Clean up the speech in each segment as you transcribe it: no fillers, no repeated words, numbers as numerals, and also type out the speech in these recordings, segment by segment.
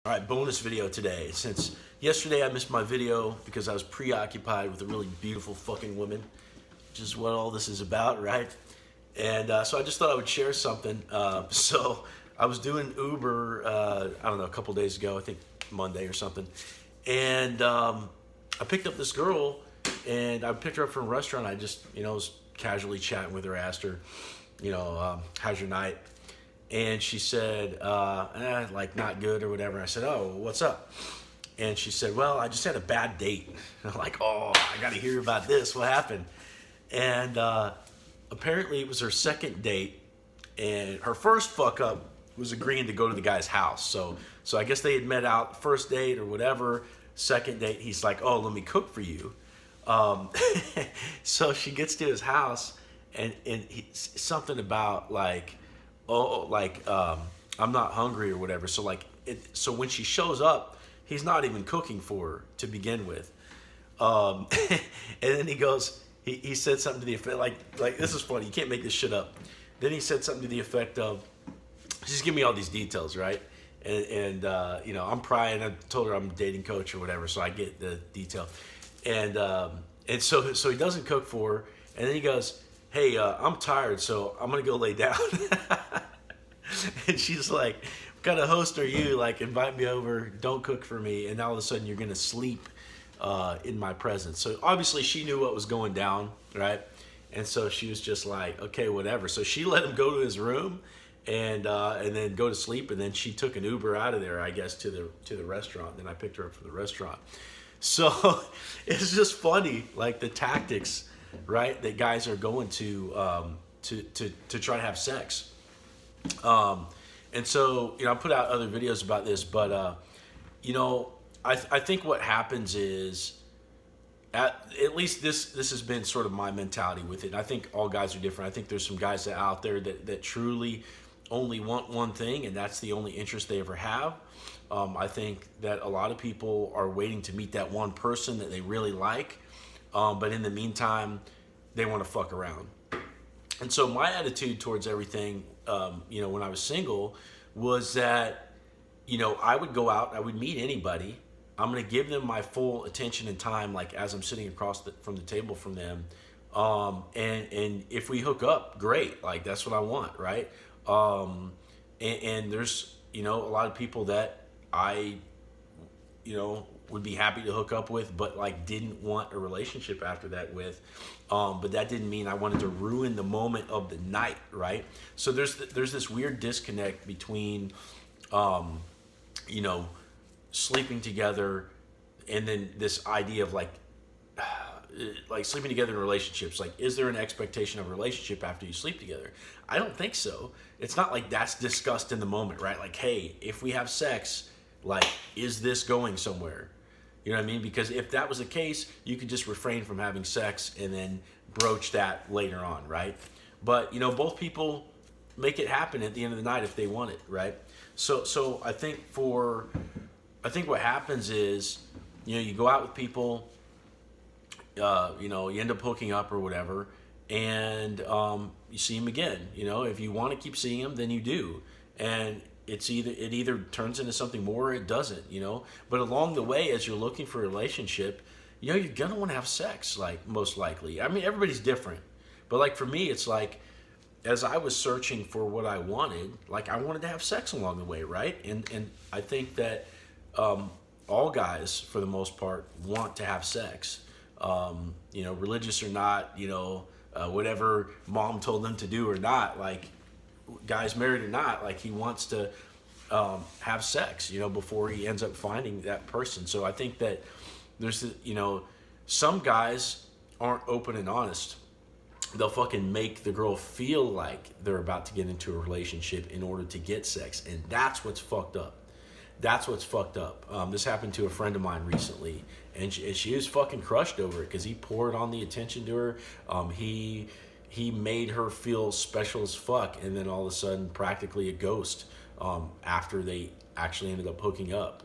All right, bonus video today. Since yesterday I missed my video because I was preoccupied with a really beautiful fucking woman, which is what all this is about, right? And so I just thought I would share something. So I was doing Uber, I don't know, a couple days ago, I think Monday or something. And I picked up this girl, and I picked her up from a restaurant. I just, was casually chatting with her, asked her, how's your night? And she said, like not good or whatever. I said, oh, what's up? And she said, well, I just had a bad date. And I'm like, oh, I got to hear about this. What happened? And apparently it was her second date. And her first fuck up was agreeing to go to the guy's house. So I guess they had met out first date or whatever. Second date, he's like, oh, let me cook for you. So she gets to his house, and something about like, I'm not hungry or whatever. So so when she shows up, he's not even cooking for her to begin with. And then he goes, he said something to the effect, like this is funny. You can't make this shit up. Then he said something to the effect of, just give me all these details, right? And I'm prying. I told her I'm a dating coach or whatever, so I get the detail. And so he doesn't cook for her, and then he goes, hey, I'm tired, so I'm gonna go lay down. And she's like, what kind of host are you? Like, invite me over, don't cook for me, and all of a sudden you're gonna sleep in my presence. So obviously she knew what was going down, right? And so she was just like, okay, whatever. So she let him go to his room and then go to sleep, and then she took an Uber out of there, I guess, to the restaurant. Then I picked her up from the restaurant. So it's just funny, like the tactics, right, that guys are going to try to have sex. And so, I put out other videos about this, but, I think what happens is, at least this has been sort of my mentality with it. And I think all guys are different. I think there's some guys out there that truly only want one thing, and that's the only interest they ever have. I think that a lot of people are waiting to meet that one person that they really like, but in the meantime, they want to fuck around. And so my attitude towards everything, when I was single, was that, I would go out, I would meet anybody. I'm going to give them my full attention and time, like as I'm sitting across from the table from them. And if we hook up, great. Like, that's what I want, right? And there's, a lot of people that I, would be happy to hook up with, but like didn't want a relationship after that with. But that didn't mean I wanted to ruin the moment of the night, right? So there's this weird disconnect between, sleeping together, and then this idea of like sleeping together in relationships. Like, is there an expectation of a relationship after you sleep together? I don't think so. It's not like that's discussed in the moment, right? Like, hey, if we have sex, like, is this going somewhere? You know what I mean? Because if that was the case, you could just refrain from having sex and then broach that later on, right? But, both people make it happen at the end of the night if they want it, right? So I think what happens is, you go out with people, you end up hooking up or whatever, and you see them again. If you want to keep seeing them, then you do. And it either turns into something more or it doesn't, But along the way, as you're looking for a relationship, you're going to want to have sex, like, most likely. I mean, everybody's different. But, like, for me, it's like, as I was searching for what I wanted, like, I wanted to have sex along the way, right? And I think that all guys, for the most part, want to have sex. Religious or not, whatever mom told them to do or not, like, guys married or not, like, he wants to have sex, before he ends up finding that person. So I think that there's, some guys aren't open and honest. They'll fucking make the girl feel like they're about to get into a relationship in order to get sex. And that's what's fucked up. This happened to a friend of mine recently, and she was fucking crushed over it because he poured on the attention to her. He made her feel special as fuck, and then all of a sudden, practically a ghost after they actually ended up hooking up.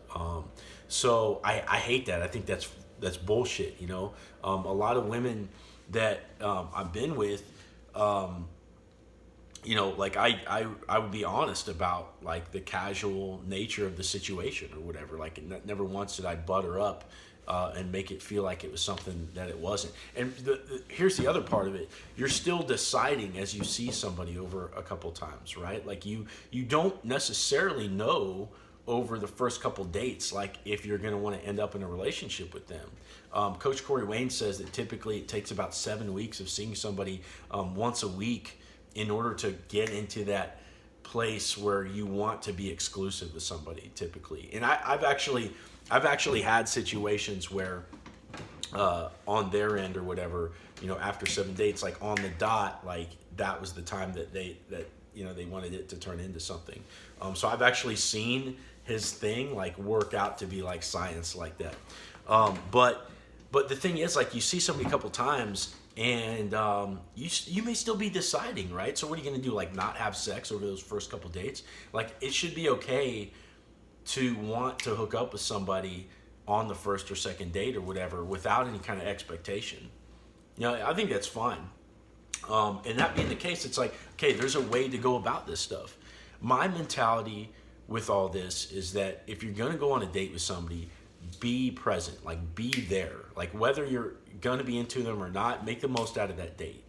So I hate that. I think that's bullshit. A lot of women that I've been with, like I would be honest about like the casual nature of the situation or whatever. Like never once did I butter up and make it feel like it was something that it wasn't. And here's the other part of it: you're still deciding as you see somebody over a couple times, right? Like you don't necessarily know over the first couple dates, like if you're going to want to end up in a relationship with them. Coach Corey Wayne says that typically it takes about 7 weeks of seeing somebody once a week in order to get into that place where you want to be exclusive with somebody typically. And I've actually had situations where on their end or whatever, after 7 dates, like on the dot, like that was the time that they wanted it to turn into something. So I've actually seen his thing like work out to be like science like that. But the thing is, like, you see somebody a couple times and you may still be deciding, right? So what are you going to do? Like not have sex over those first couple dates? Like it should be okay to want to hook up with somebody on the first or second date or whatever without any kind of expectation. I think that's fine. And that being the case, it's like, okay, there's a way to go about this stuff. My mentality with all this is that if you're going to go on a date with somebody, be present, like be there. Like whether you're going to be into them or not, make the most out of that date.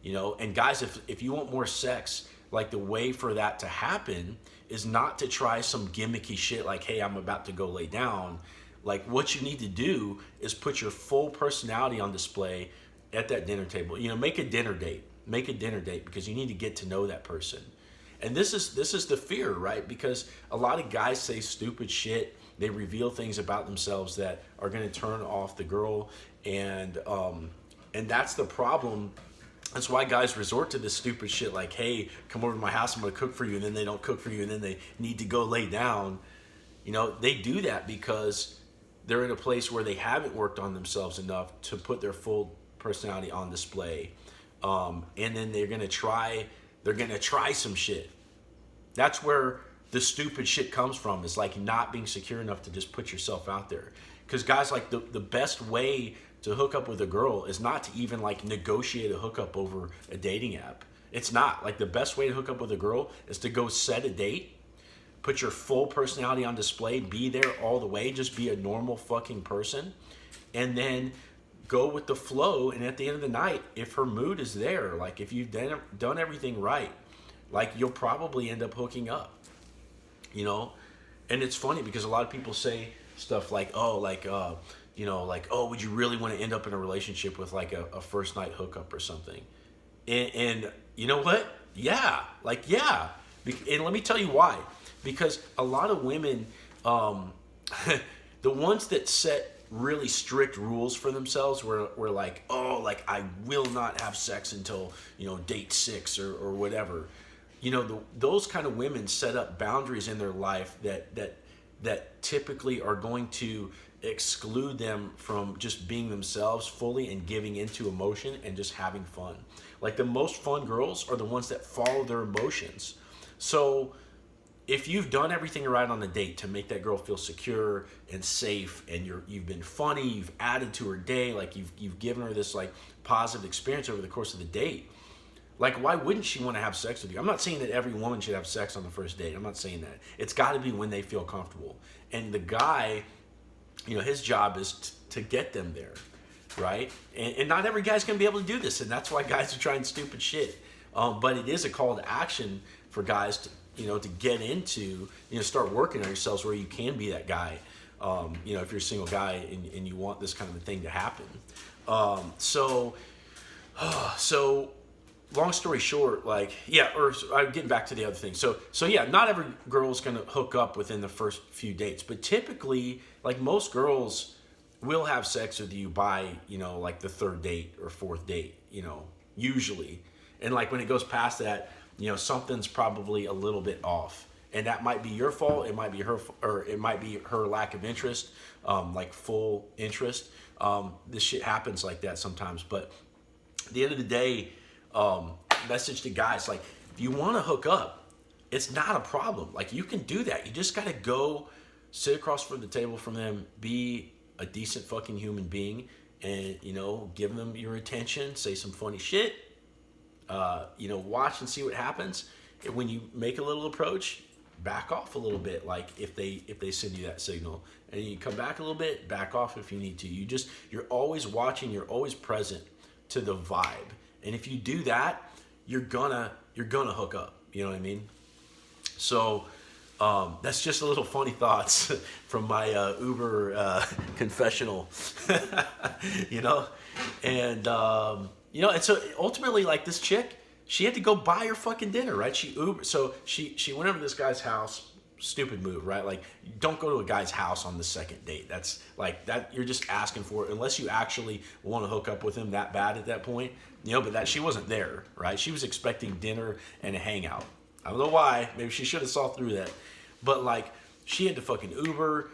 And guys, if you want more sex, like the way for that to happen is not to try some gimmicky shit like, hey, I'm about to go lay down. Like what you need to do is put your full personality on display at that dinner table. Make a dinner date. Make a dinner date because you need to get to know that person. And this is the fear, right? Because a lot of guys say stupid shit. They reveal things about themselves that are going to turn off the girl, and that's the problem. That's why guys resort to this stupid shit like, hey, come over to my house, I'm going to cook for you, and then they don't cook for you, and then they need to go lay down. They do that because they're in a place where they haven't worked on themselves enough to put their full personality on display. And then they're going to try some shit. That's where the stupid shit comes from, is like not being secure enough to just put yourself out there. Because guys, like the best way to hook up with a girl is not to even like negotiate a hookup over a dating app. It's not. Like the best way to hook up with a girl is to go set a date, put your full personality on display, be there all the way, just be a normal fucking person, and then go with the flow. And at the end of the night, if her mood is there, like if you've done everything right, like you'll probably end up hooking up. And it's funny because a lot of people say stuff like, oh, like, oh, would you really want to end up in a relationship with like a first night hookup or something? And you know what? Yeah. Like, yeah. And let me tell you why. Because a lot of women, the ones that set really strict rules for themselves were like, oh, like I will not have sex until, date 6 or whatever. Those kind of women set up boundaries in their life that typically are going to exclude them from just being themselves fully and giving into emotion and just having fun. Like the most fun girls are the ones that follow their emotions. So if you've done everything right on the date to make that girl feel secure and safe, and you've been funny, you've added to her day, like you've given her this like positive experience over the course of the date, like why wouldn't she want to have sex with you? I'm not saying that every woman should have sex on the first date. I'm not saying that. It's got to be when they feel comfortable. And the guy, his job is to get them there, right? And not every guy's going to be able to do this, and that's why guys are trying stupid shit. But it is a call to action for guys to, to get into, start working on yourselves where you can be that guy. If you're a single guy and you want this kind of a thing to happen. So long story short, like, yeah, or I'm getting back to the other thing. So yeah, not every girl is going to hook up within the first few dates, but typically, like most girls will have sex with you by, like the third date or fourth date, usually. And like when it goes past that, something's probably a little bit off. And that might be your fault. It might be or it might be her lack of interest, like full interest. This shit happens like that sometimes. But at the end of the day, message to guys, like, if you want to hook up, it's not a problem. Like, you can do that. You just got to go sit across from the table from them, be a decent fucking human being, and, give them your attention, say some funny shit, watch and see what happens. And when you make a little approach, back off a little bit. Like if they send you that signal, and you come back a little bit, back off if you need to. You're always watching. You're always present to the vibe. And if you do that, you're gonna hook up. You know what I mean? So that's just a little funny thoughts from my Uber confessional. And and so ultimately, like, this chick, she had to go buy her fucking dinner, right? She went over to this guy's house. Stupid move, right? Like, don't go to a guy's house on the second date. That's like that. You're just asking for it, unless you actually want to hook up with him that bad at that point. But that she wasn't there, right? She was expecting dinner and a hangout. I don't know why. Maybe she should have saw through that. But like, she had to fucking Uber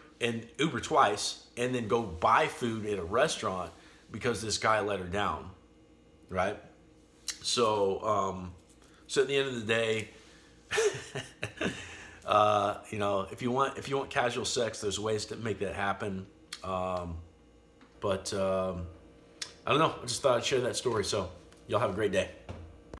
twice, and then go buy food at a restaurant because this guy let her down, right? So at the end of the day, if you want casual sex, there's ways to make that happen. But I don't know. I just thought I'd share that story. So y'all have a great day.